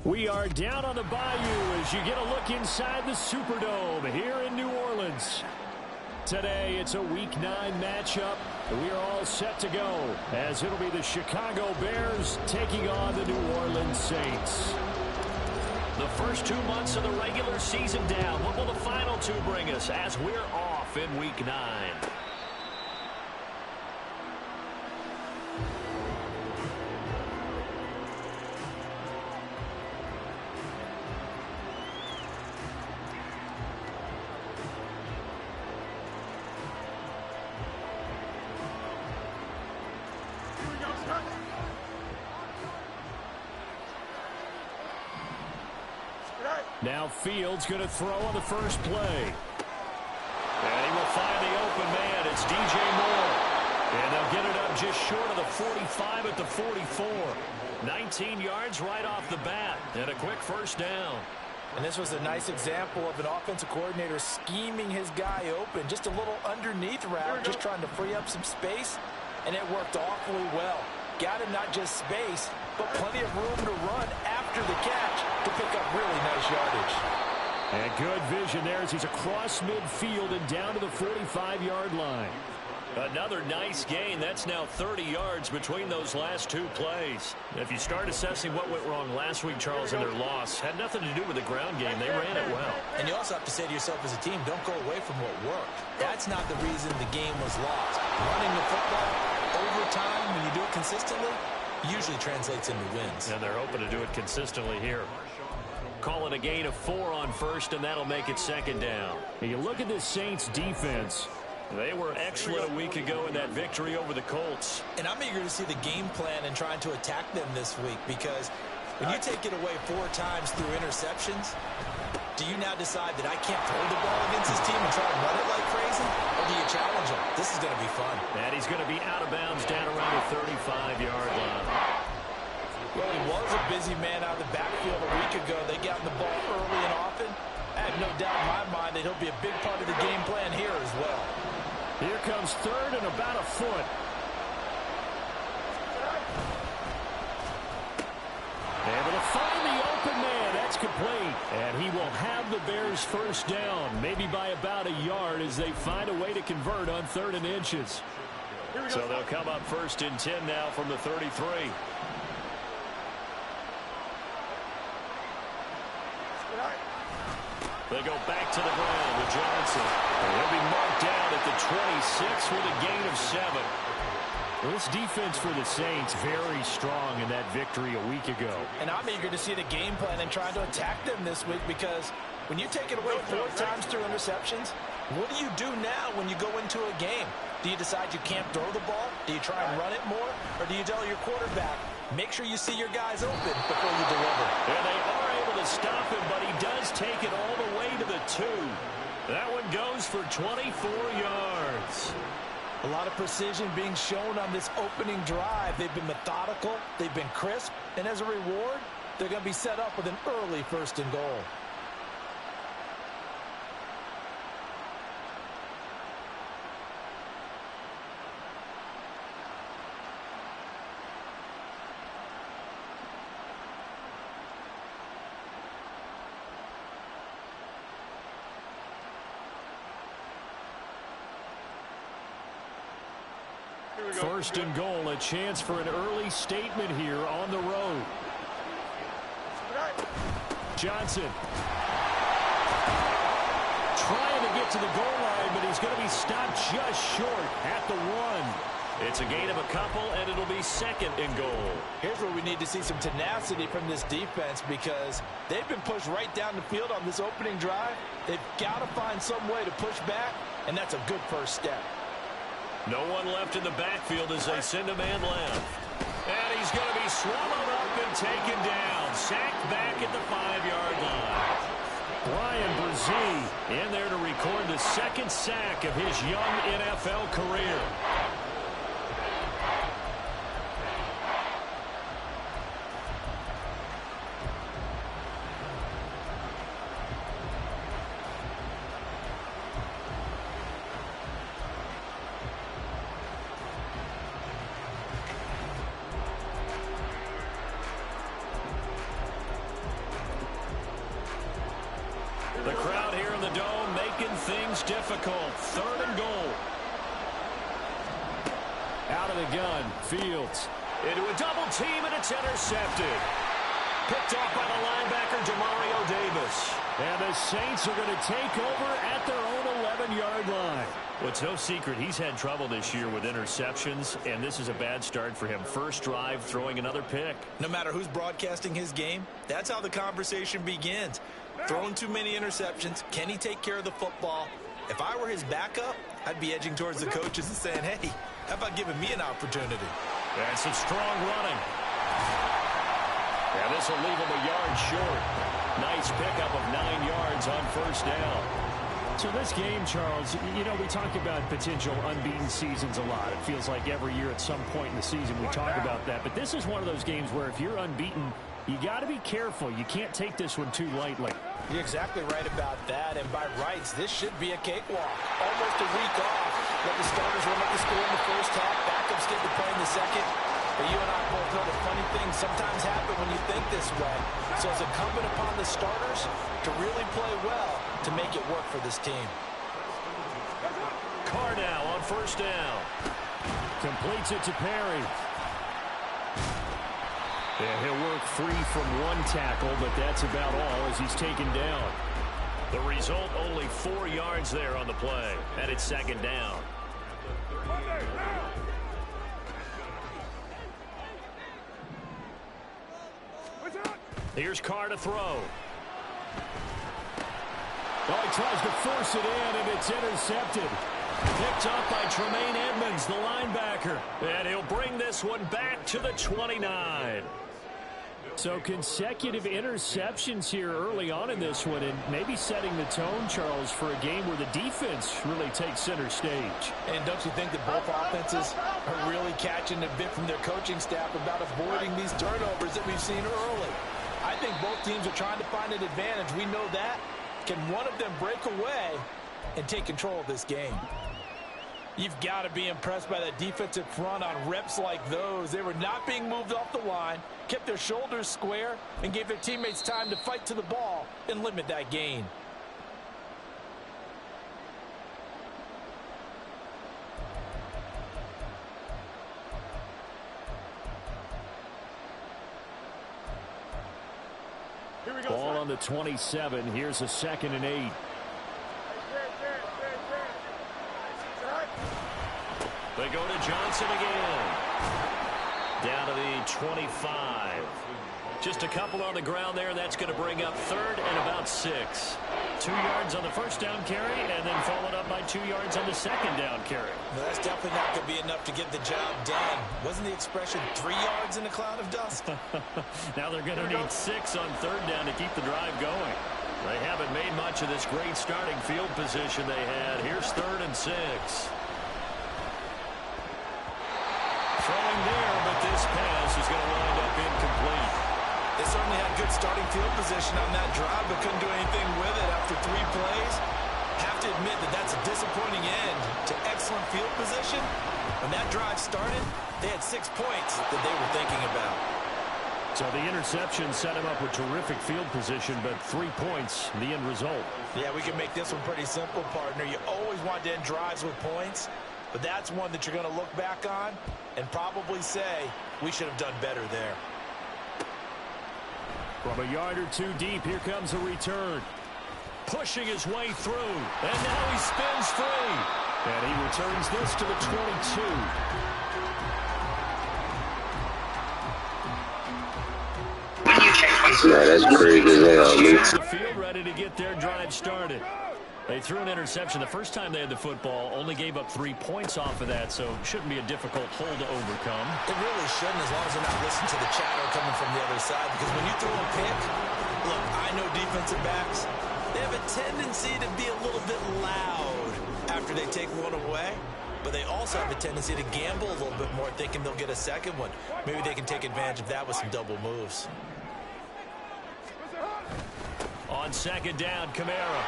We are down on the bayou as you get a look inside the Superdome here in New Orleans. Today, it's a Week 9 matchup. We are all set to go as it'll be the Chicago Bears taking on the New Orleans Saints. The first 2 months of the regular season down. What will the final two bring us as we're off in Week 9? Now Fields going to throw on the first play. And he will find the open man. It's DJ Moore. And they'll get it up just short of the 45 at the 44. 19 yards right off the bat. And a quick first down. And this was a nice example of an offensive coordinator scheming his guy open. Just a little underneath route, just trying to free up some space. And it worked awfully well. Got him not just space, but plenty of room to run after the catch to pick up really nice yardage. And good vision there as he's across midfield and down to the 45-yard line. Another nice gain. That's now 30 yards between those last two plays. If you start assessing what went wrong last week, Charles, in their loss, had nothing to do with the ground game. They ran it well. And you also have to say to yourself as a team, don't go away from what worked. That's not the reason the game was lost. Running the football over time, when you do it consistently, usually translates into wins. And they're hoping to do it consistently here. Call it a gain of 4 on first, and that'll make it second down. And you look at this Saints defense. They were excellent a week ago in that victory over the Colts. And I'm eager to see the game plan and trying to attack them this week, because when you take it away 4 times through interceptions, do you now decide that I can't throw the ball against this team and try to run it like crazy? Or do you challenge him? This is going to be fun. And he's going to be out of bounds down around the 35-yard line. Well, he was a busy man out of the backfield a week ago. They got the ball early and often. I have no doubt in my mind that he'll be a big part of the game plan here as well. Here comes third and about a foot. Able to find the open man. That's complete. And he will have the Bears first down, maybe by about a yard as they find a way to convert on 3rd and inches. So they'll come up 1st and 10 now from the 33. They go back to the ground with Johnson. And he'll be marked down at the 26 with a gain of 7. Well, this defense for the Saints very strong in that victory a week ago. And I'm eager to see the game plan and trying to attack them this week, because when you take it away 4 times through interceptions, what do you do now when you go into a game? Do you decide you can't throw the ball? Do you try and run it more? Or do you tell your quarterback, make sure you see your guys open before you deliver? And they are able to stop him, but he does take it all the way to the 2. That one goes for 24 yards. A lot of precision being shown on this opening drive. They've been methodical, they've been crisp, and as a reward, they're going to be set up with an early 1st and goal. First and goal, a chance for an early statement here on the road. Johnson trying to get to the goal line, but he's going to be stopped just short at the 1. It's a gain of a couple, and it'll be 2nd and goal. Here's where we need to see some tenacity from this defense, because they've been pushed right down the field on this opening drive. They've got to find some way to push back, and that's a good first step. No one left in the backfield as they send a man left. And he's going to be swallowed up and taken down. Sacked back at the 5-yard line. Bryan Bresee in there to record the 2nd sack of his young NFL career. is difficult. 3rd and goal. Out of the gun, Fields. Into a double team, and it's intercepted. Picked off by the linebacker, Demario Davis. And the Saints are going to take over at their own 11-yard line. Well, it's no secret he's had trouble this year with interceptions, and this is a bad start for him. First drive, throwing another pick. No matter who's broadcasting his game, that's how the conversation begins. Throwing too many interceptions. Can he take care of the football? If I were his backup, I'd be edging towards the coaches and saying, hey, how about giving me an opportunity? And some strong running. And this will leave him a yard short. Nice pickup of 9 yards on first down. So this game, Charles, you know, we talk about potential unbeaten seasons a lot. It feels like every year at some point in the season we talk about that. But this is one of those games where if you're unbeaten, you got to be careful. You can't take this one too lightly. You're exactly right about that. And by rights, this should be a cakewalk. Almost a week off. Let the starters run up the score in the first half. Backups get to play in the second. But you and I both know the funny things sometimes happen when you think this way. So it's incumbent upon the starters to really play well to make it work for this team. Carr now on first down. Completes it to Perry. And he'll work free from one tackle, but that's about all as he's taken down. The result, only 4 yards there on the play. And it's 2nd down. Here's Carr to throw. Oh, he tries to force it in, and it's intercepted. Picked up by Tremaine Edmonds, the linebacker. And he'll bring this one back to the 29. So consecutive interceptions here early on in this one, and maybe setting the tone, Charles, for a game where the defense really takes center stage. And don't you think that both offenses are really catching a bit from their coaching staff about avoiding these turnovers that we've seen early? I think both teams are trying to find an advantage. We know that. Can one of them break away and take control of this game? You've got to be impressed by that defensive front on reps like those. They were not being moved off the line, kept their shoulders square, and gave their teammates time to fight to the ball and limit that gain. Ball on the 27. Here's a 2nd and 8. They go to Johnson again. Down to the 25. Just a couple on the ground there. That's going to bring up 3rd and about 6. 2 yards on the first down carry, and then followed up by 2 yards on the second down carry. Well, that's definitely not going to be enough to get the job done. Wasn't the expression 3 yards in a cloud of dust? Now they're going to need 6 on 3rd down to keep the drive going. They haven't made much of this great starting field position they had. Here's 3rd and 6. Throwing there, but this pass is going to wind up incomplete. They certainly had good starting field position on that drive, but couldn't do anything with it after 3 plays. Have to admit that that's a disappointing end to excellent field position. When that drive started, they had 6 points that they were thinking about. So the interception set him up with terrific field position, but 3 points, the end result. Yeah, we can make this one pretty simple, partner. You always want to end drives with points, but that's one that you're going to look back on and probably say, we should have done better there. From a yard or 2 deep, here comes a return. Pushing his way through, and now he spins free. And he returns this to the 22. Yeah, that's crazy as hell, man. The field ready to get their drive started. They threw an interception the first time they had the football, only gave up 3 points off of that, so shouldn't be a difficult hole to overcome. It really shouldn't, as long as they're not listening to the chatter coming from the other side, because when you throw a pick, look, I know defensive backs, they have a tendency to be a little bit loud after they take one away, but they also have a tendency to gamble a little bit more, thinking they'll get a second one. Maybe they can take advantage of that with some double moves. On 2nd down, Kamara.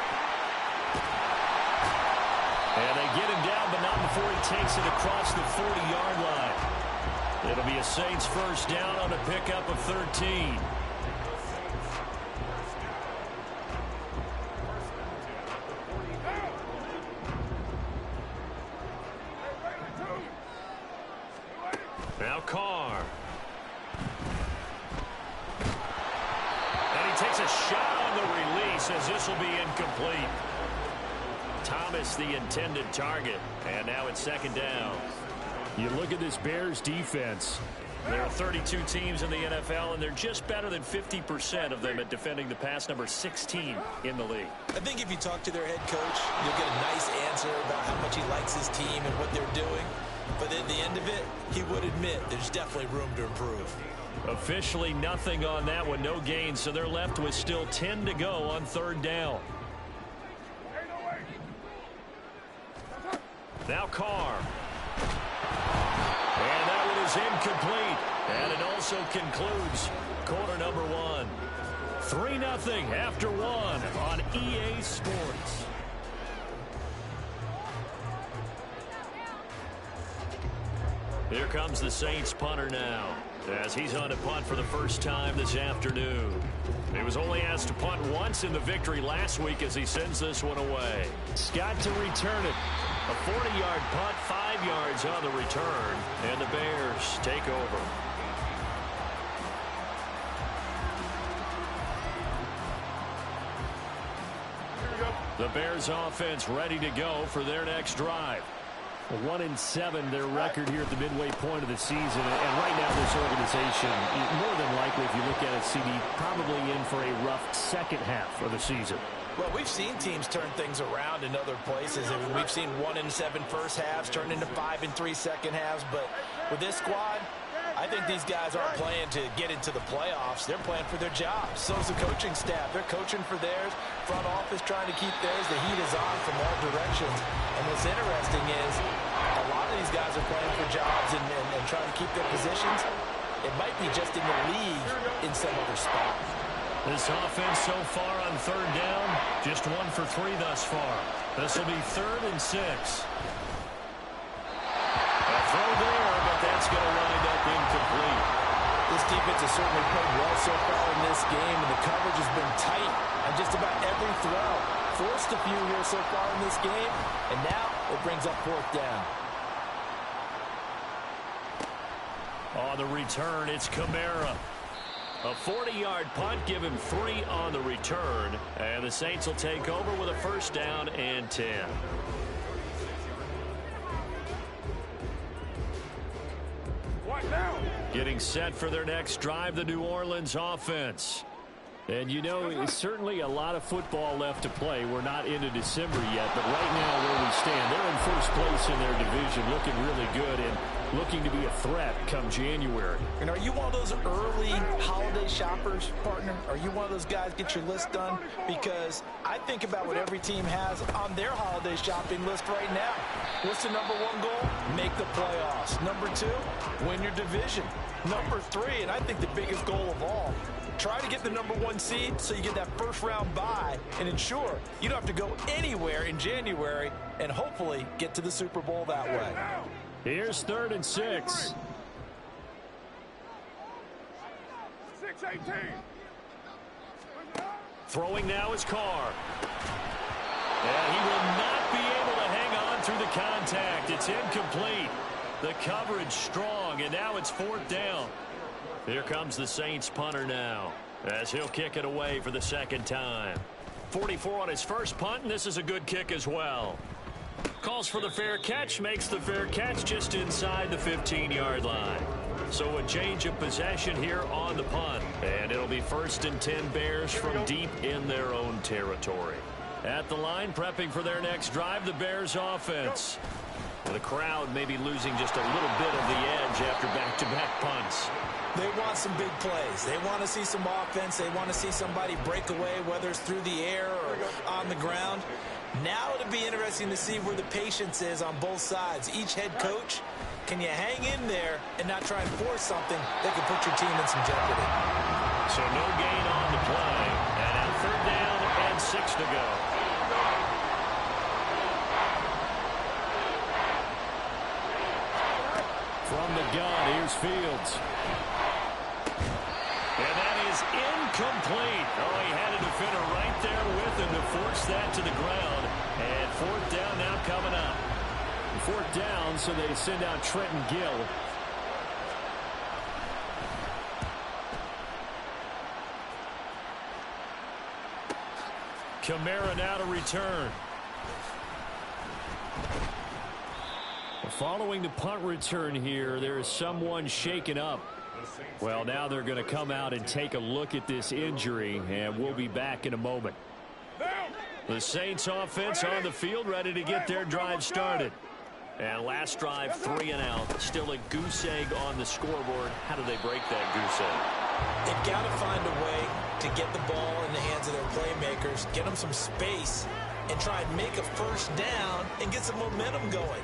And they get him down, but not before he takes it across the 40-yard line. It'll be a Saints first down on a pickup of 13. Now Carr. And he takes a shot on the release as this will be incomplete. Thomas the intended target. And now it's second down. You look at this Bears defense. There are 32 teams in the NFL, and they're just better than 50% of them at defending the pass, number 16 in the league. I think if you talk to their head coach, you'll get a nice answer about how much he likes his team and what they're doing. But at the end of it, he would admit there's definitely room to improve. Officially nothing on that one, no gain, so they're left with still 10 to go on third down. Now Carr. And that one is incomplete. And it also concludes quarter number one. 3-0 after one on EA Sports. Here comes the Saints punter now, as he's on to punt for the first time this afternoon. He was only asked to punt once in the victory last week as he sends this one away. Scott to return it. A 40-yard punt, 5 yards on the return, and the Bears take over. The Bears offense ready to go for their next drive. 1-7 their record here at the midway point of the season, and right now this organization, more than likely if you look at it, CD, probably in for a rough second half of the season. Well, we've seen teams turn things around in other places. I mean, we've seen 1-7 first halves turn into 5-3 second halves, but with this squad, I think these guys aren't playing to get into the playoffs. They're playing for their jobs. So is the coaching staff. They're coaching for theirs. Front office trying to keep theirs. The heat is on from all directions. And what's interesting is a lot of these guys are playing for jobs and trying to keep their positions. It might be just in the league in some other spot. This offense so far on third down, just 1 for 3 thus far. This will be 3rd and 6. A throw there, but that's going to wind up incomplete. This defense has certainly played well so far in this game, and the coverage has been tight on just about every throw. Forced a few here so far in this game, and now it brings up 4th down. On the return, it's Kamara. A 40-yard punt, give him 3 on the return, and the Saints will take over with a 1st down and 10. What now? Getting set for their next drive, the New Orleans offense. And you know, it's certainly a lot of football left to play. We're not into December yet, but right now where we stand, they're in first place in their division, looking really good and looking to be a threat come January. And are you one of those early holiday shoppers, partner? Are you one of those guys get your list done? Because I think about what every team has on their holiday shopping list right now. What's the number 1 goal? Make the playoffs. Number 2, win your division. Number 3, and I think the biggest goal of all, try to get the number 1 seed so you get that first round bye and ensure you don't have to go anywhere in January and hopefully get to the Super Bowl that way. Here's 3rd and 6. 6-18. Throwing now is Carr. And he will not be able to hang on through the contact. It's incomplete. The coverage strong, and now it's 4th down. Here comes the Saints punter now, as he'll kick it away for the 2nd time. 44 on his first punt, and this is a good kick as well. Calls for the fair catch, makes the fair catch just inside the 15-yard line. So a change of possession here on the punt, and it'll be 1st and 10 Bears from deep in their own territory. At the line, prepping for their next drive, the Bears offense. The crowd may be losing just a little bit of the edge after back-to-back punts. They want some big plays. They want to see some offense. They want to see somebody break away, whether it's through the air or on the ground. Now it'll be interesting to see where the patience is on both sides. Each head coach, can you hang in there and not try and force something that could put your team in some jeopardy? So no gain on the play. And now 3rd down and 6 to go. From the gun, here's Fields. And that is incomplete. Oh, he had a defender right there with him to force that to the ground. And 4th down now coming up. 4th down, so they send out Trenton Gill. Kamara now to return. Following the punt return here, there is someone shaken up. Well, now they're going to come out and take a look at this injury, and we'll be back in a moment. The Saints offense on the field, ready to get their drive started. And last drive, 3 and out. Still a goose egg on the scoreboard. How do they break that goose egg? They've got to find a way to get the ball in the hands of their playmakers, get them some space, and try and make a first down and get some momentum going.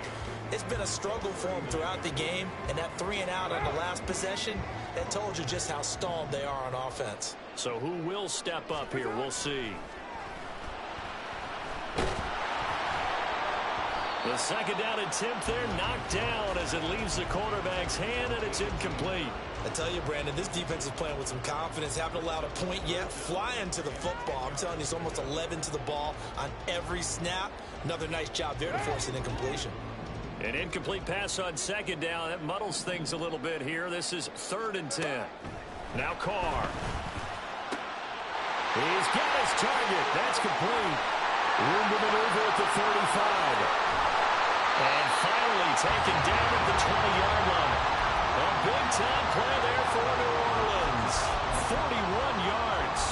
It's been a struggle for them throughout the game, and that 3 and out on the last possession, that told you just how stalled they are on offense. So who will step up here? We'll see. The second down attempt there knocked down as it leaves the quarterback's hand, and it's incomplete. I tell you, Brandon, this defense is playing with some confidence. Haven't allowed a point yet. Flying to the football. I'm telling you, it's almost 11 to the ball on every snap. Another nice job there to force an incompletion. An incomplete pass on second down. That muddles things a little bit here. This is 3rd and 10. Now Carr. He's got his target. That's complete. Room to maneuver at the 35. And finally taken down at the 20-yard line. A big-time play there for New Orleans. 41 yards.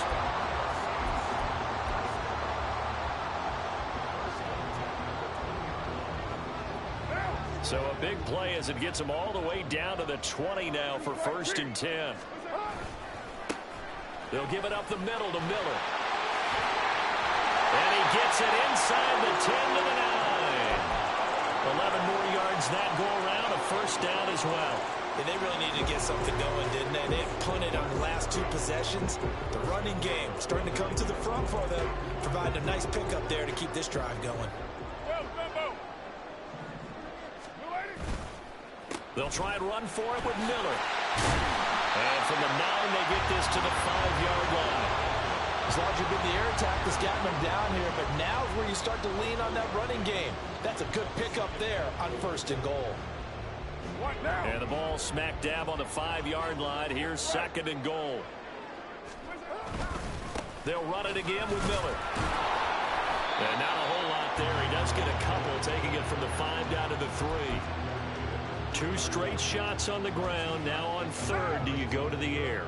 So a big play as it gets them all the way down to the 20 now for 1st and 10. They'll give it up the middle to Miller. And he gets it inside the 10 to the 9. 11 more yards that go around, a first down as well. Yeah, they really needed to get something going, didn't they? They had punted on the last 2 possessions. The running game starting to come to the front for them, providing a nice pickup there to keep this drive going. They'll try and run for it with Miller. And from the 9, they get this to the 5-yard line. It's largely been the air attack that's gotten them down here, but now is where you start to lean on that running game. That's a good pickup there on 1st and goal. And the ball smack dab on the 5-yard line. Here's 2nd and goal. They'll run it again with Miller. And not a whole lot there. He does get a couple, taking it from the 5 down to the 3. 2 straight shots on the ground. Now on 3rd, do you go to the air?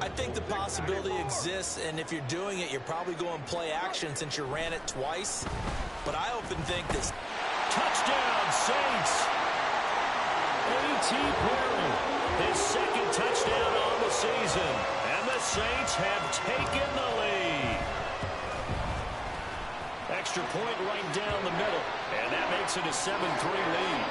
I think the possibility exists, and if you're doing it, you're probably going play action since you ran it twice. But I often think this. Touchdown, Saints! A.T. Perry, his 2nd touchdown on the season. And the Saints have taken the lead. Extra point right down the middle. And that makes it a 7-3 lead.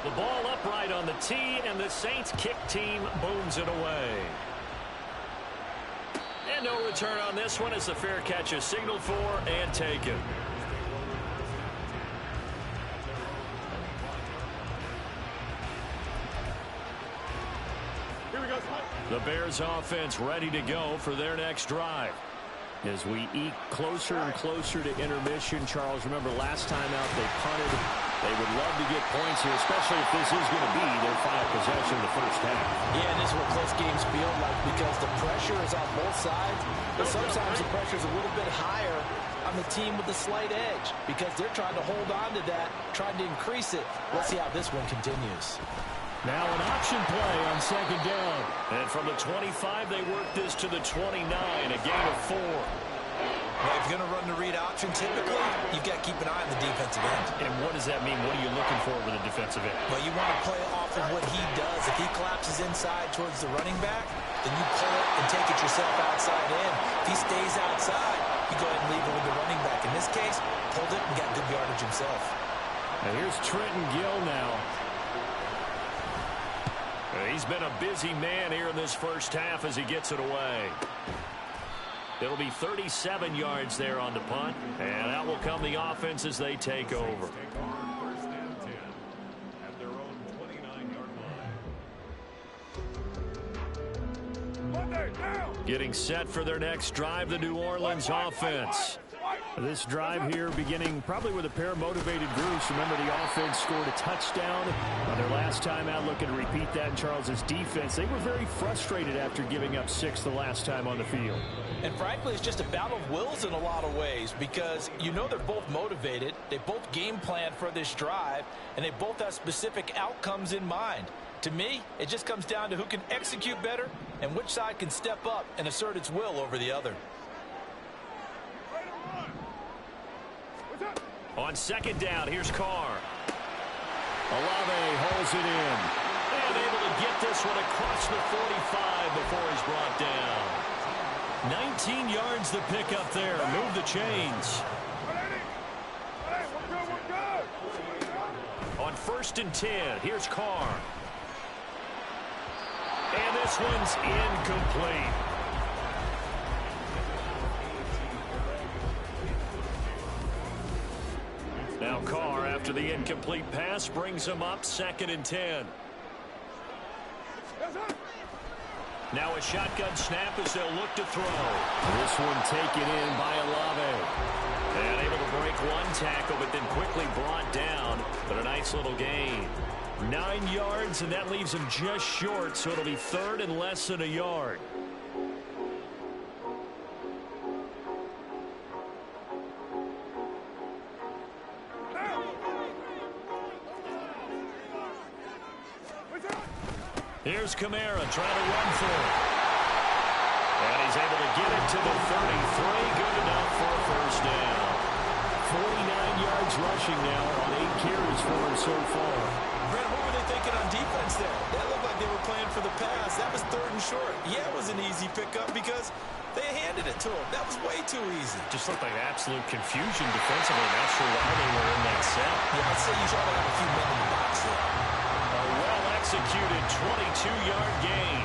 The ball upright on the tee, and the Saints kick team booms it away. And no return on this one as the fair catch is signaled for and taken. Here we go. The Bears offense ready to go for their next drive. As we eke closer and closer to intermission, Charles, remember last time out they punted. They would love to get points here, especially if this is going to be their final possession in the first half. Yeah, and this is what close games feel like because the pressure is on both sides, but sometimes the pressure is a little bit higher on the team with the slight edge because they're trying to hold on to that, trying to increase it. Let's see how this one continues. Now an option play on 2nd down. And from the 25, they work this to the 29, a gain of 4. Well, if you're going to run the read option, typically, you've got to keep an eye on the defensive end. And what does that mean? What are you looking for with a defensive end? Well, you want to play off of what he does. If he collapses inside towards the running back, then you pull it and take it yourself outside in. If he stays outside, you go ahead and leave it with the running back. In this case, pulled it and got good yardage himself. Now here's Trenton Gill now. He's been a busy man here in this first half as he gets it away. It'll be 37 yards there on the punt, and out will come the offense as they take over. Getting set for their next drive, the New Orleans offense. This drive here beginning probably with a pair of motivated groups. Remember, the offense scored a touchdown on their last time out. Looking to repeat that in Charles's defense. They were very frustrated after giving up 6 the last time on the field. And frankly, it's just a battle of wills in a lot of ways because you know they're both motivated. They both game plan for this drive, and they both have specific outcomes in mind. To me, it just comes down to who can execute better and which side can step up and assert its will over the other. On second down, here's Carr. Olave holds it in. And able to get this one across the 45 before he's brought down. 19 yards the pickup there. Move the chains. On 1st and 10, here's Carr. And this one's incomplete. Now Carr, after the incomplete pass, brings him up 2nd and 10. Now a shotgun snap as they'll look to throw. This one taken in by Olave. And able to break one tackle, but then quickly brought down. But a nice little gain. 9 yards, and that leaves him just short, so it'll be 3rd and less than a yard. Here's Kamara trying to run for it. And he's able to get it to the 33. Good enough for a first down. 49 yards rushing now on 8 carries for him so far. Brent, what were they thinking on defense there? That looked like they were playing for the pass. That was 3rd and short. Yeah, it was an easy pickup because they handed it to him. That was way too easy. Just looked like absolute confusion defensively. Not sure why they were in that set. Yeah, I'd say you try to have a few men in the box there. Executed 22-yard gain.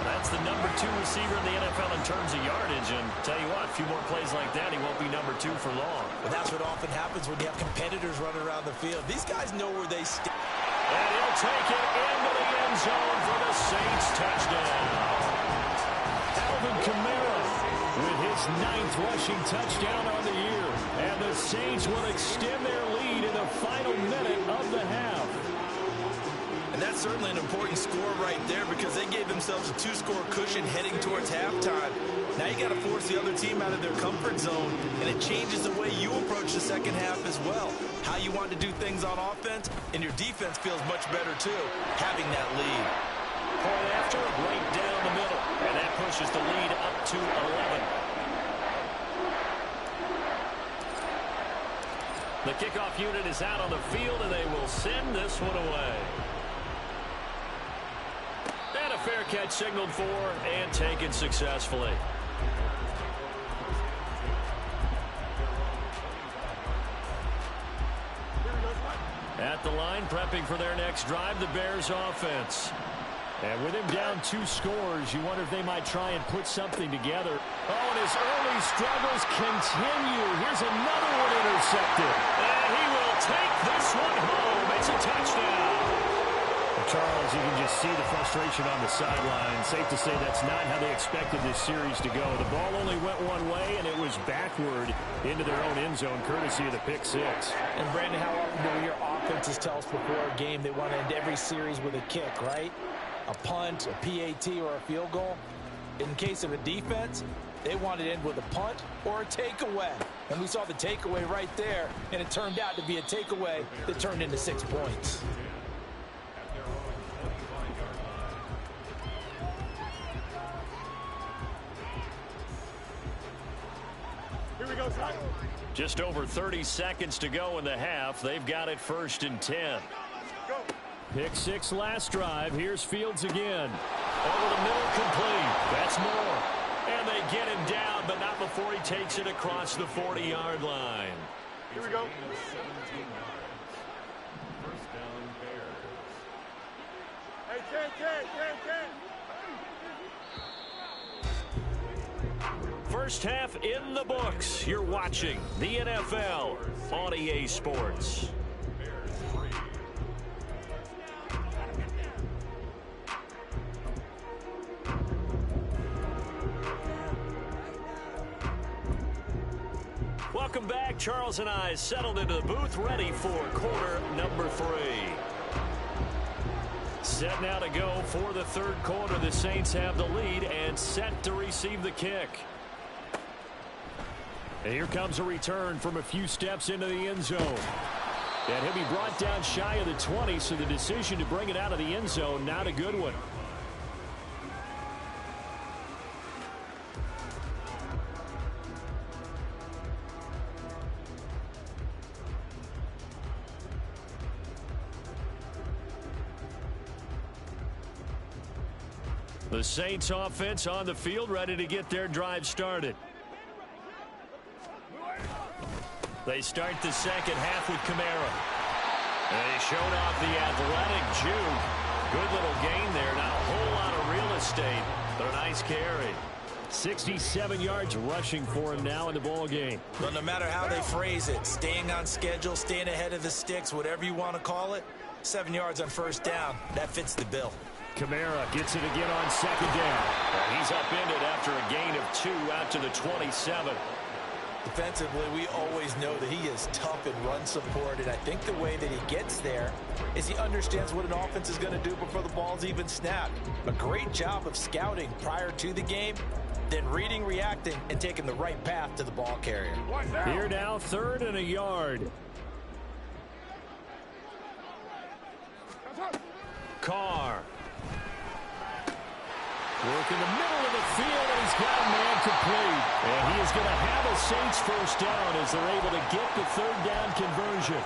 That's the number 2 receiver in the NFL in terms of yardage. And tell you what, a few more plays like that, he won't be number 2 for long. But that's what often happens when you have competitors running around the field. These guys know where they stand. And he'll take it into the end zone for the Saints touchdown. Alvin Kamara with his 9th rushing touchdown on the year. And the Saints will extend their lead in the final minute of the half. And that's certainly an important score right there because they gave themselves a 2-score cushion heading towards halftime. Now you got to force the other team out of their comfort zone, and it changes the way you approach the second half as well. How you want to do things on offense, and your defense feels much better too, having that lead. Point after, right down the middle, and that pushes the lead up to 11. The kickoff unit is out on the field, and they will send this one away. And a fair catch signaled for and taken successfully. At the line, prepping for their next drive, the Bears offense. And with him down 2 scores, you wonder if they might try and put something together. Oh, and his early struggles continue. Here's another one intercepted. And he will take this one home. It's a touchdown. Charles, you can just see the frustration on the sideline. Safe to say that's not how they expected this series to go. The ball only went one way, and it was backward into their own end zone, courtesy of the pick 6. And, Brandon, how often do your offenses tell us before a game they want to end every series with a kick, right? A punt, a PAT, or a field goal. In case of a defense, they want to end with a punt or a takeaway. And we saw the takeaway right there, and it turned out to be a takeaway that turned into 6 points. Just over 30 seconds to go in the half. They've got it 1st and 10. Pick 6 last drive. Here's Fields again. Over the middle, complete. That's more. And they get him down, but not before he takes it across the 40-yard line. Here we go. Hey, 10. First half in the books. You're watching the NFL on EA Sports. Welcome back. Charles and I settled into the booth, ready for quarter number 3. Set now to go for the third quarter. The Saints have the lead and set to receive the kick. And here comes a return from a few steps into the end zone. And he'll be brought down shy of the 20, so the decision to bring it out of the end zone, not a good one. The Saints offense on the field, ready to get their drive started. They start the second half with Kamara. And they showed off the athletic juke. Good little gain there. Not a whole lot of real estate, but a nice carry. 67 yards rushing for him now in the ball game. Well, no matter how they phrase it, staying on schedule, staying ahead of the sticks, whatever you want to call it, 7 yards on first down, that fits the bill. Kamara gets it again on second down. And he's upended after a gain of 2 out to the 27. Defensively, we always know that he is tough in run support, and I think the way that he gets there is he understands what an offense is going to do before the ball's even snapped. A great job of scouting prior to the game, then reading, reacting, and taking the right path to the ball carrier. Here now, 3rd and a yard. Carr. Work in the middle of the field, and he's got a man complete. And he is going to have a Saints first down as they're able to get the 3rd down conversion.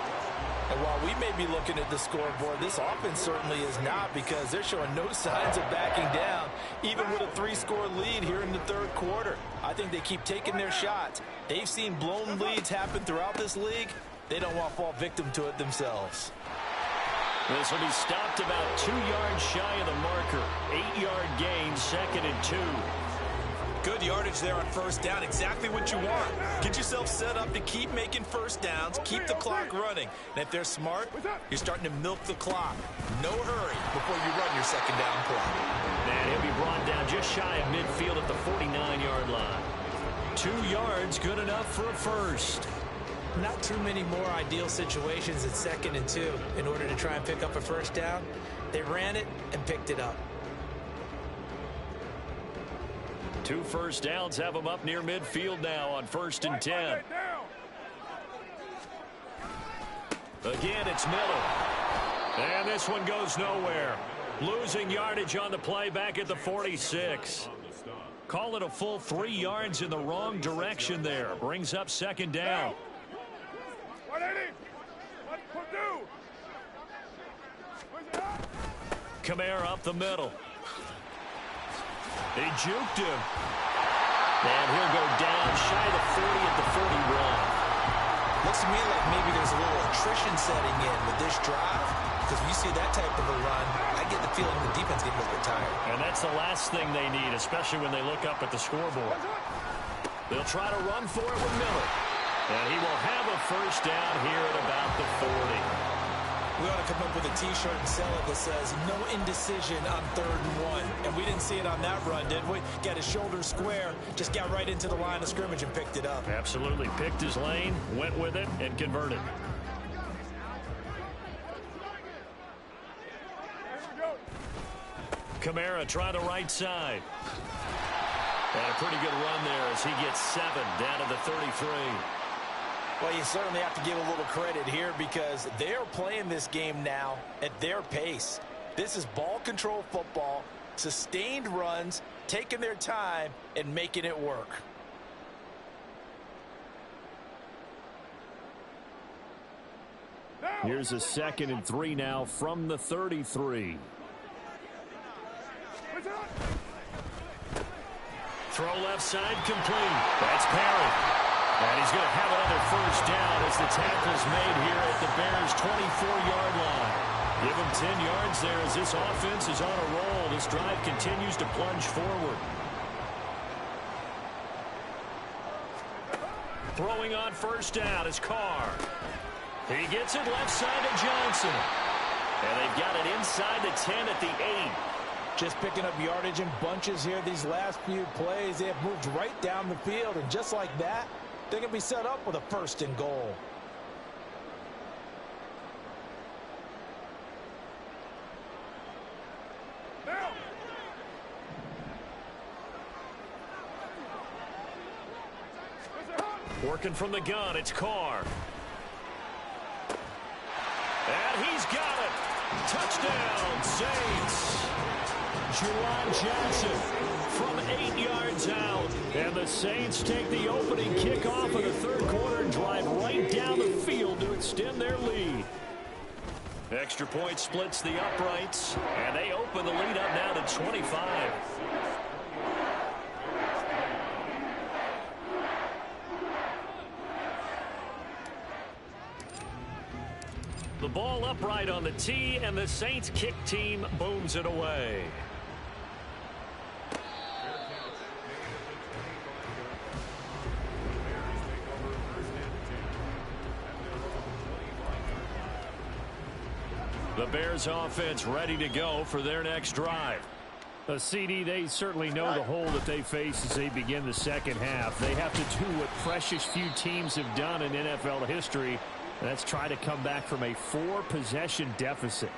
And while we may be looking at the scoreboard, this offense certainly is not, because they're showing no signs of backing down, even with a 3-score lead here in the third quarter. I think they keep taking their shots. They've seen blown leads happen throughout this league. They don't want to fall victim to it themselves. This will be stopped about 2 yards shy of the marker. 8-yard gain, 2nd and 2. Good yardage there on first down. Exactly what you want. Get yourself set up to keep making first downs, keep the clock running. And if they're smart, you're starting to milk the clock. No hurry before you run your second down play. And he'll be brought down just shy of midfield at the 49-yard line. 2 yards, good enough for a first. Not too many more ideal situations at 2nd and 2 in order to try and pick up a first down. They ran it and picked it up. 2 first downs have them up near midfield now on 1st and 10. Again, it's Miller. And this one goes nowhere. Losing yardage on the play back at the 46. Call it a full 3 yards in the wrong direction there. Brings up 2nd down. Kamara up the middle. They juked him. And he'll go down shy of the 40 at the 41. Looks to me like maybe there's a little attrition setting in with this drive, because when you see that type of a run, I get the feeling the defense getting a little bit tired. And that's the last thing they need, especially when they look up at the scoreboard. They'll try to run for it with Miller. And he will have a first down here at about the 40. We ought to come up with a T-shirt and sell it that says, no indecision on 3rd and 1. And we didn't see it on that run, did we? Got his shoulder square, just got right into the line of scrimmage and picked it up. Absolutely. Picked his lane, went with it, and converted. Kamara trying the right side. And a pretty good run there as he gets 7 down to the 33. Well, you certainly have to give a little credit here, because they're playing this game now at their pace. This is ball control football, sustained runs, taking their time and making it work. Here's a 2nd and 3 now from the 33. Throw left side complete. That's Perry. And he's going to have another first down as the tackle's made here at the Bears' 24-yard line. Give him 10 yards there as this offense is on a roll. This drive continues to plunge forward. Throwing on first down is Carr. He gets it left side to Johnson. And they've got it inside the 10 at the 8. Just picking up yardage in bunches here these last few plays. They have moved right down the field, and just like that, they can be set up with a 1st and goal. Working from the gun, it's Carr. And he's got it. Touchdown, Saints. Juwan Johnson from 8 yards out. And the Saints take the opening kickoff of the 3rd quarter and drive right down the field to extend their lead. Extra point splits the uprights, and they open the lead up now to 25. The ball upright on the tee, and the Saints kick team booms it away. The Bears offense ready to go for their next drive. CD, they certainly know the hole that they face as they begin the 2nd half. They have to do what precious few teams have done in NFL history. That's try to come back from a 4-possession deficit.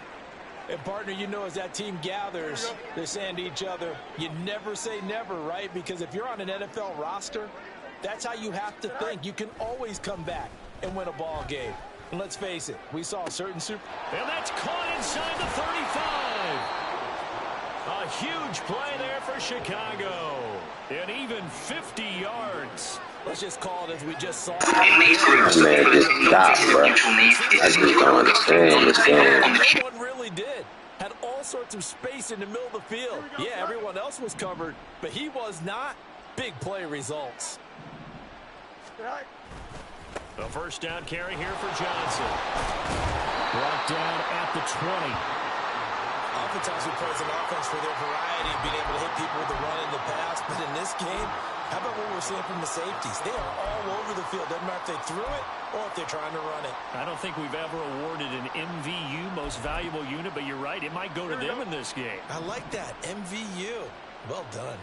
And, partner, you know, as that team gathers, they're saying to each other, you never say never, right? Because if you're on an NFL roster, that's how you have to think. You can always come back and win a ball game. And let's face it, we saw a certain And that's caught inside the 35. A huge play there for Chicago. And even 50 yards. Let's just call it as we just saw. Man, just stop, bro. I just don't understand this game. Everyone really did. Had all sorts of space in the middle of the field. Yeah, everyone else was covered, but he was not. Big play results. A 1st down carry here for Johnson. Brought down at the 20. Oftentimes we praise an offense for their variety of being able to hit people with the run and the pass, but in this game, how about what we're seeing from the safeties? They are all over the field. Doesn't matter if they threw it or if they're trying to run it. I don't think we've ever awarded an MVU, most valuable unit, but you're right. It might go to them in this game. I like that. MVU. Well done.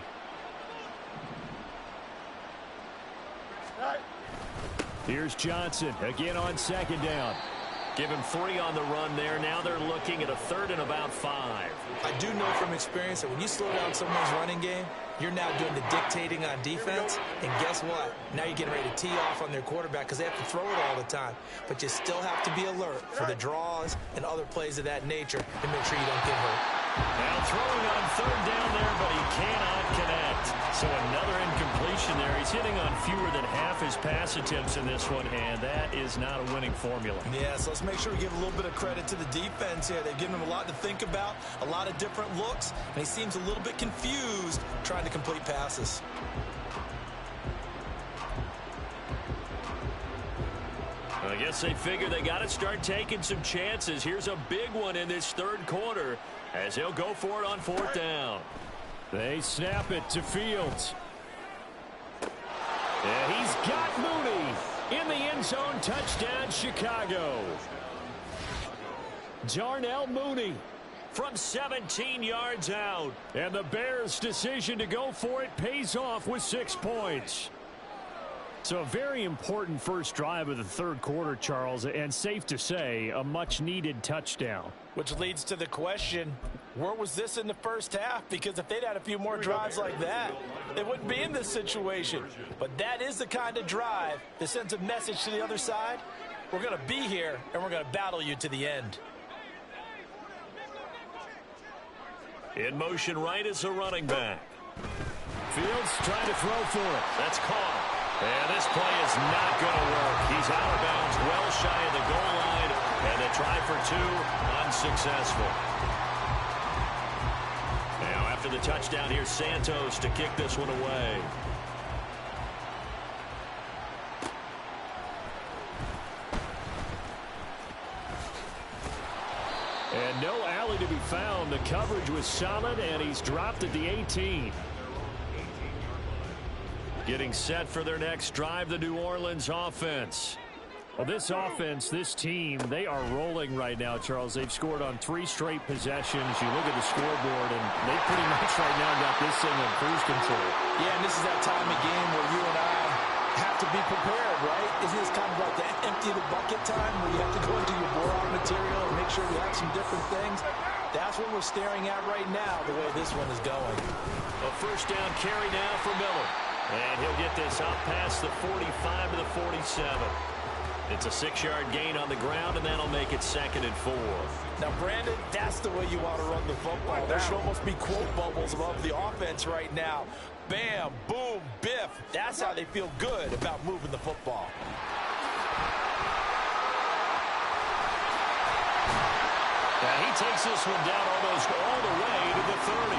Here's Johnson again on 2nd down. Give him 3 on the run there. Now they're looking at a 3rd and about 5. I do know from experience that when you slow down someone's running game, you're now doing the dictating on defense. And guess what? Now you're getting ready to tee off on their quarterback because they have to throw it all the time. But you still have to be alert for the draws and other plays of that nature to make sure you don't get hurt. Now throwing on 3rd down there, but he cannot connect. So another incompletion there. He's hitting on fewer than half his pass attempts in this one, and that is not a winning formula. Yeah, so let's make sure we give a little bit of credit to the defense here. They've given him a lot to think about, a lot of different looks, and he seems a little bit confused trying to complete passes. I guess they figure they got to start taking some chances. Here's a big one in this 3rd quarter as he'll go for it on 4th down. They snap it to Fields. And he's got Mooney in the end zone. Touchdown, Chicago. Darnell Mooney from 17 yards out. And the Bears' decision to go for it pays off with 6 points. So a very important first drive of the 3rd quarter, Charles, and safe to say, a much-needed touchdown. Which leads to the question, where was this in the 1st half? Because if they'd had a few more drives like that, they wouldn't be in this situation. But that is the kind of drive that sends a message to the other side. We're going to be here, and we're going to battle you to the end. In motion right is the running back. Fields trying to throw for it. That's caught. And this play is not going to work. He's out of bounds, well shy of the goal line. And they try for 2, unsuccessful. Now after the touchdown, here's Santos to kick this one away. And no alley to be found. The coverage was solid, and he's dropped at the 18. Getting set for their next drive, the New Orleans offense. Well, this offense, this team, they are rolling right now, Charles. They've scored on 3 straight possessions. You look at the scoreboard, and they pretty much right now got this thing in cruise control. Yeah, and this is that time of game where you and I have to be prepared, right? Isn't this kind of like the empty the bucket time where you have to go into your blowout material and make sure we have some different things? That's what we're staring at right now, the way this one is going. A first down carry now for Miller. And he'll get this up past the 45 to the 47. It's a 6-yard gain on the ground, and that'll make it 2nd and 4. Now, Brandon, that's the way you want to run the football. There should almost be quote bubbles above the offense right now. Bam, boom, biff. That's how they feel good about moving the football. Now he takes this one down almost all the way to the 30.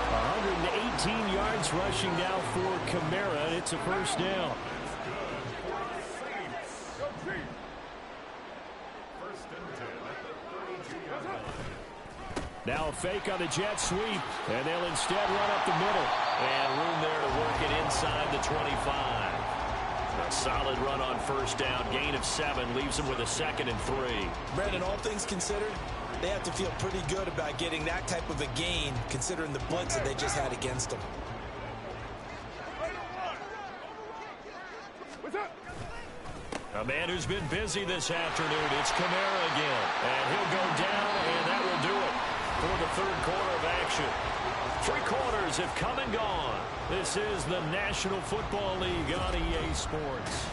118 yards rushing now for Kamara, and it's a first down. Now a fake on the jet sweep, and they'll instead run up the middle. And room there to work it inside the 25. A solid run on first down. Gain of 7 leaves them with a 2nd and 3. Brandon, all things considered, they have to feel pretty good about getting that type of a gain, considering the blitz that they just had against them. A man who's been busy this afternoon. It's Kamara again. And he'll go down, and that will do it for the third quarter of action. 3 quarters have come and gone. This is the National Football League on EA Sports.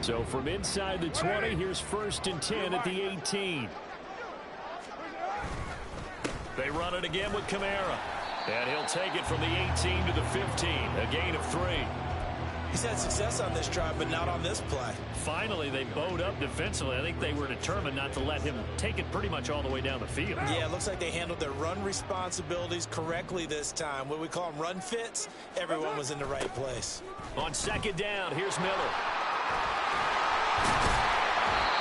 So from inside the 20, here's 1st and 10 at the 18. They run it again with Kamara. And he'll take it from the 18 to the 15. A gain of 3. He's had success on this drive, but not on this play. Finally, they bowed up defensively. I think they were determined not to let him take it pretty much all the way down the field. Yeah, it looks like they handled their run responsibilities correctly this time. What we call them run fits, everyone was in the right place. On 2nd down, here's Miller.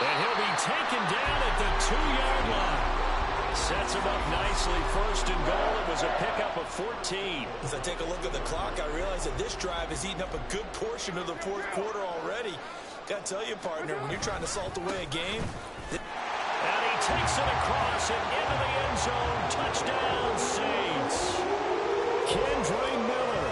And he'll be taken down at the 2-yard line. Sets him up nicely. 1st and goal. It was a pickup of 14. As I take a look at the clock, I realize that this drive has eaten up a good portion of the 4th quarter already. Got to tell you, partner, when you're trying to salt away a game. And he takes it across and into the end zone. Touchdown, Saints. Kendre Miller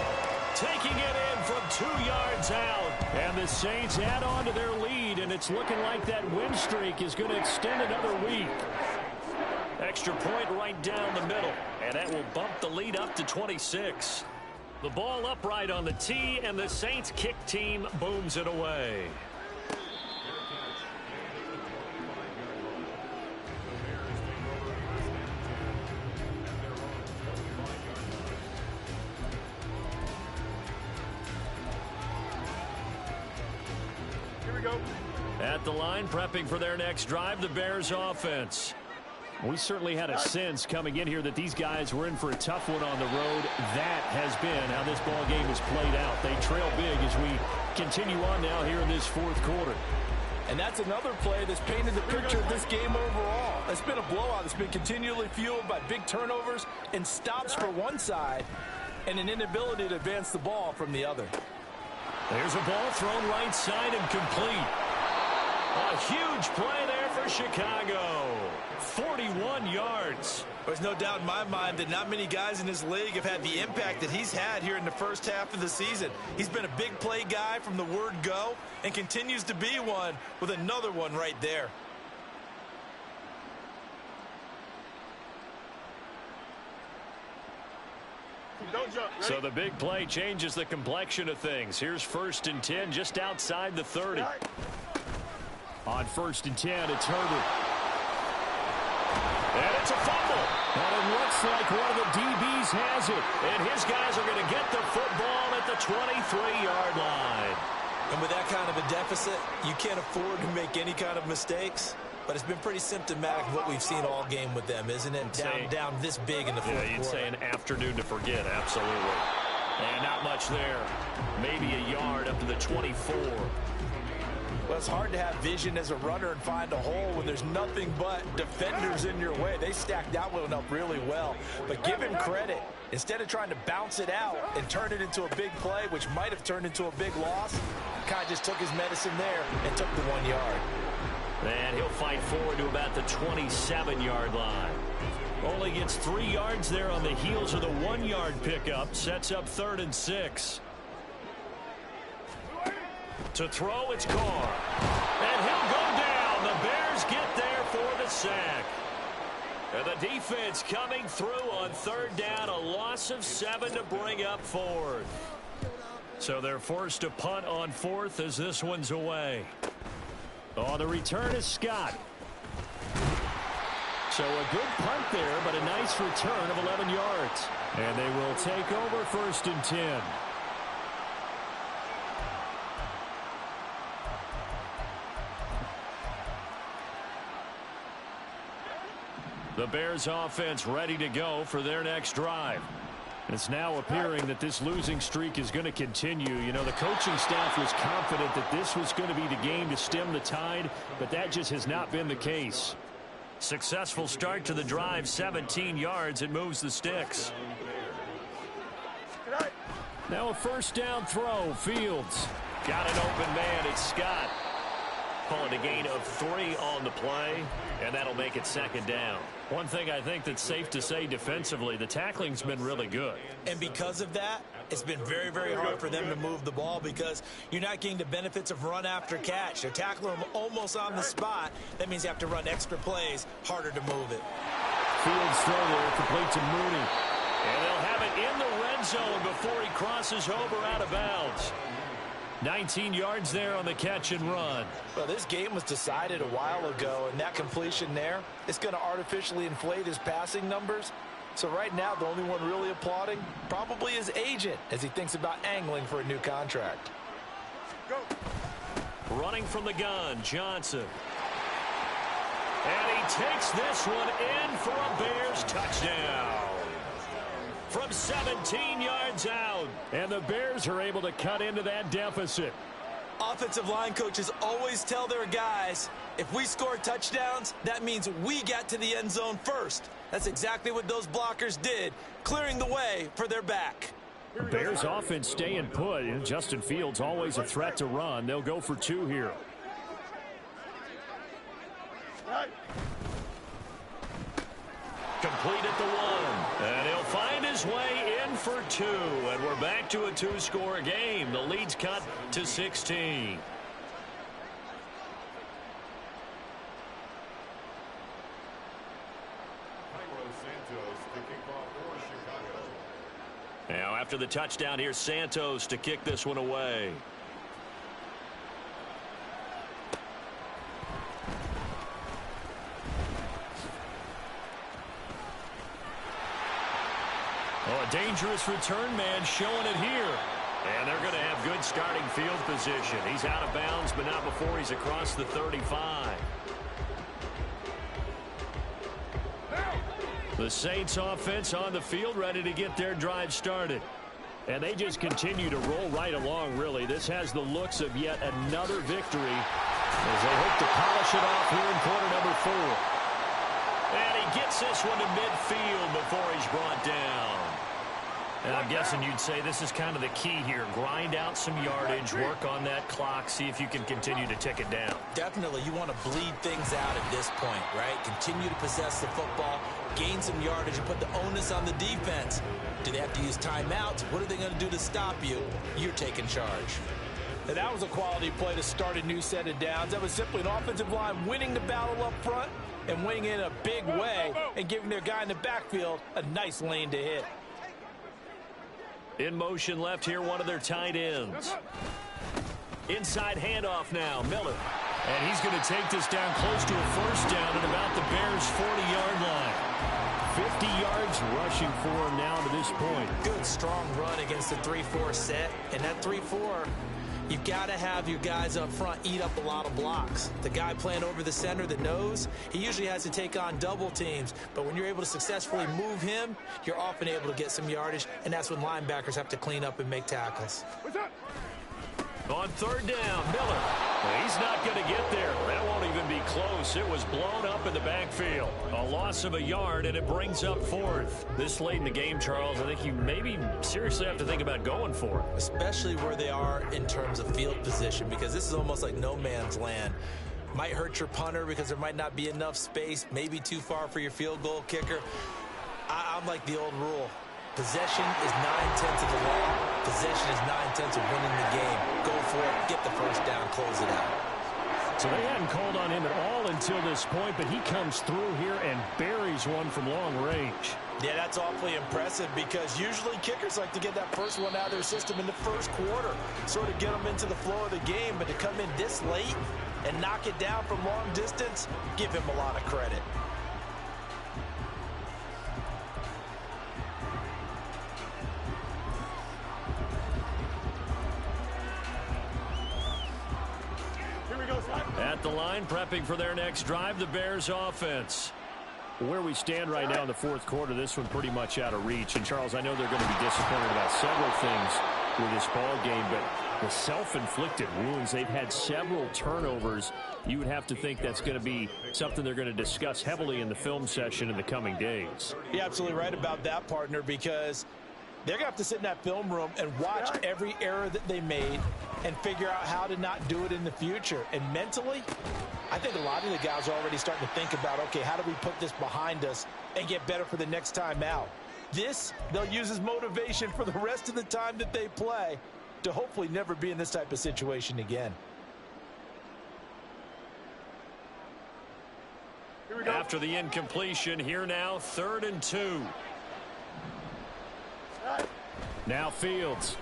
taking it in from 2 yards out. And the Saints add on to their lead, and it's looking like that win streak is going to extend another week. Extra point right down the middle, and that will bump the lead up to 26. The ball upright on the tee, and the Saints kick team booms it away. Here we go. At the line, prepping for their next drive, the Bears offense. We certainly had a sense coming in here that these guys were in for a tough one on the road. That has been how this ball game has played out. They trail big as we continue on now here in this 4th quarter. And that's another play that's painted the picture of this game overall. It's been a blowout. It's been continually fueled by big turnovers and stops for one side and an inability to advance the ball from the other. There's a ball thrown right side and complete. A huge play there for Chicago. 41 yards. There's no doubt in my mind that not many guys in this league have had the impact that he's had here in the first half of the season. He's been a big play guy from the word go and continues to be one with another one right there. Don't jump. Ready? So the big play changes the complexion of things. Here's 1st and 10 just outside the 30. On 1st and 10, it's Herbert. And it's a fumble. And it looks like one of the DBs has it. And his guys are going to get the football at the 23-yard line. And with that kind of a deficit, you can't afford to make any kind of mistakes. But it's been pretty symptomatic of what we've seen all game with them, isn't it? Down this big in the 4th quarter. Yeah, you'd say an afternoon to forget, absolutely. And not much there. Maybe a yard up to the 24. Well, it's hard to have vision as a runner and find a hole when there's nothing but defenders in your way. They stacked that one up really well. But give him credit. Instead of trying to bounce it out and turn it into a big play, which might have turned into a big loss, kind of just took his medicine there and took the 1 yard. And he'll fight forward to about the 27-yard line. Only gets 3 yards there on the heels of the 1-yard pickup. Sets up 3rd and 6. To throw, it's Carr. And he'll go down. The Bears get there for the sack. And the defense coming through on 3rd down. A loss of 7 to bring up 4th. So they're forced to punt on 4th as this one's away. Oh, the return is Scott. So a good punt there, but a nice return of 11 yards. And they will take over 1st and 10. The Bears offense ready to go for their next drive. It's now appearing that this losing streak is going to continue. You know, the coaching staff was confident that this was going to be the game to stem the tide, but that just has not been the case. Successful start to the drive, 17 yards. It moves the sticks. Now a 1st down throw. Fields got an open man. It's Scott. Call it a gain of 3 on the play, and that'll make it 2nd down. One thing I think that's safe to say defensively, the tackling's been really good. And because of that, it's been very, very hard for them to move the ball because you're not getting the benefits of run after catch. They're tackling them almost on the spot. That means you have to run extra plays, harder to move it. Fields throw there, complete to Mooney. And they'll have it in the red zone before he crosses over out of bounds. 19 yards there on the catch and run. Well, this game was decided a while ago, and that completion there is going to artificially inflate his passing numbers. So right now, the only one really applauding probably his agent as he thinks about angling for a new contract. Go. Running from the gun, Johnson. And he takes this one in for a Bears touchdown. From 17 yards out. And the Bears are able to cut into that deficit. Offensive line coaches always tell their guys, if we score touchdowns, that means we get to the end zone first. That's exactly what those blockers did, clearing the way for their back. The Bears offense staying put, and Justin Fields always a threat to run. They'll go for 2 here. Complete at the 1. And he'll find his way in for 2. And we're back to a 2-score game. The lead's cut to 16. Now after the touchdown, here's Santos to kick this one away. Oh, a dangerous return man showing it here. And they're going to have good starting field position. He's out of bounds, but not before he's across the 35. The Saints offense on the field ready to get their drive started. And they just continue to roll right along, really. This has the looks of yet another victory as they hope to polish it off here in quarter number 4. And he gets this one to midfield before he's brought down. And I'm guessing you'd say this is kind of the key here. Grind out some yardage, work on that clock, see if you can continue to tick it down. Definitely, you want to bleed things out at this point, right? Continue to possess the football, gain some yardage, and put the onus on the defense. Do they have to use timeouts? What are they going to do to stop you? You're taking charge. And that was a quality play to start a new set of downs. That was simply an offensive line winning the battle up front and winning in a big way and giving their guy in the backfield a nice lane to hit. In motion left here, one of their tight ends. Inside handoff now, Miller. And he's going to take this down close to a first down at about the Bears' 40-yard line. 50 yards rushing for him now to this point. Good, strong run against the 3-4 set. And that 3-4, you've got to have your guys up front eat up a lot of blocks. The guy playing over the center, the nose, he usually has to take on double teams. But when you're able to successfully move him, you're often able to get some yardage, and that's when linebackers have to clean up and make tackles. On third down, Miller. He's not going to get there. That won't even be close. It was blown up in the backfield. A loss of a yard, and it brings up fourth. This late in the game, Charles, I think you maybe seriously have to think about going for it. Especially where they are in terms of field position, because this is almost like no man's land. Might hurt your punter because there might not be enough space, maybe too far for your field goal kicker. I'm like the old rule. Possession is 9/10 of the law. Possession is 9/10 of winning the game. Go for it, get the first down, close it out. So they hadn't called on him at all until this point, but he comes through here and buries one from long range. Yeah, that's awfully impressive because usually kickers like to get that first one out of their system in the first quarter, sort of get them into the flow of the game, but to come in this late and knock it down from long distance, give him a lot of credit. At the line, prepping for their next drive, the Bears offense. Where we stand right now in the fourth quarter, this one pretty much out of reach. And, Charles, I know they're going to be disappointed about several things with this ball game, but the self-inflicted wounds, they've had several turnovers. You would have to think that's going to be something they're going to discuss heavily in the film session in the coming days. You're absolutely right about that, partner, because they're going to have to sit in that film room and watch every error that they made and figure out how to not do it in the future. And mentally, I think a lot of the guys are already starting to think about, okay, how do we put this behind us and get better for the next time out? This, they'll use as motivation for the rest of the time that they play to hopefully never be in this type of situation again. After the incompletion, here now, 3rd and 2. Now Fields.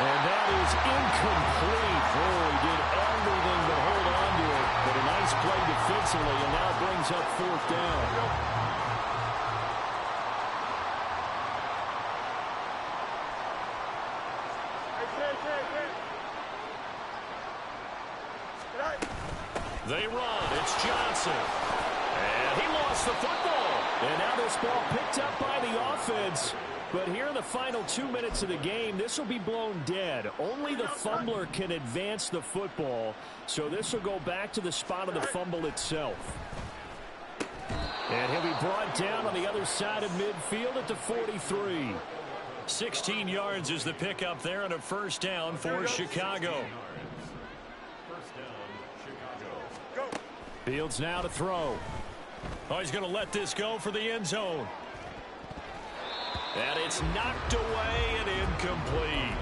And that is incomplete. Oh, he did everything but hold on to it. But a nice play defensively, and now brings up 4th down. They run. It's Johnson. And he lost the football. And now this ball picked up by the offense. But here in the final 2 minutes of the game, this will be blown dead. Only the fumbler can advance the football. So this will go back to the spot of the fumble itself. And he'll be brought down on the other side of midfield at the 43. 16 yards is the pickup there and a first down for Chicago. Fields now to throw. Oh, he's going to let this go for the end zone. And it's knocked away and incomplete.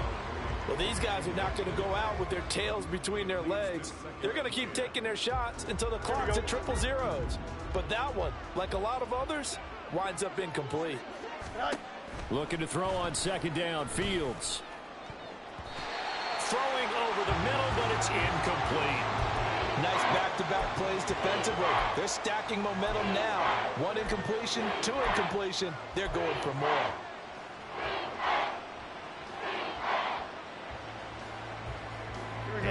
Well, these guys are not going to go out with their tails between their legs. They're going to keep taking their shots until the clock's at 000. But that one, like a lot of others, winds up incomplete. Looking to throw on 2nd down, Fields. Throwing over the middle, but it's incomplete. Nice back-to-back plays defensively. They're stacking momentum now. 1 incompletion, 2 incompletion. They're going for more.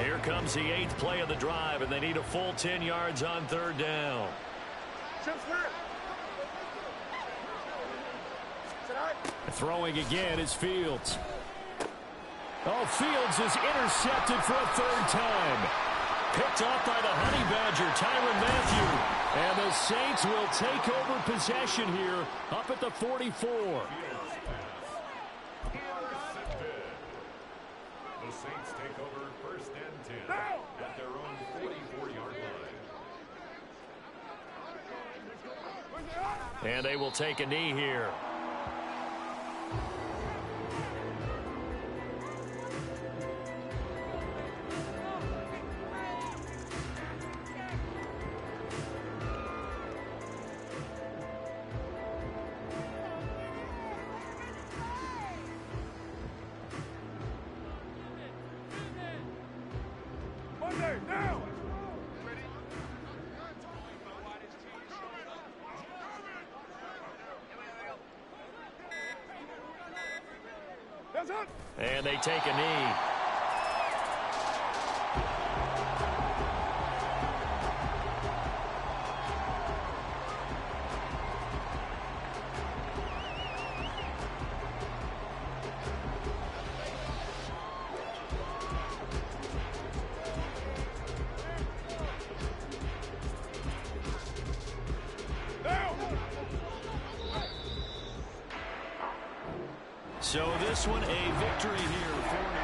Here comes the 8th play of the drive, and they need a full 10 yards on 3rd down. Throwing again is Fields. Oh, Fields is intercepted for a 3rd time. Picked off by the Honey Badger, Tyrann Mathieu. And the Saints will take over possession here up at the 44. The Saints take over 1st and 10 at their own 44-yard line. And they will take a knee here. And they take a knee. So this one a victory here for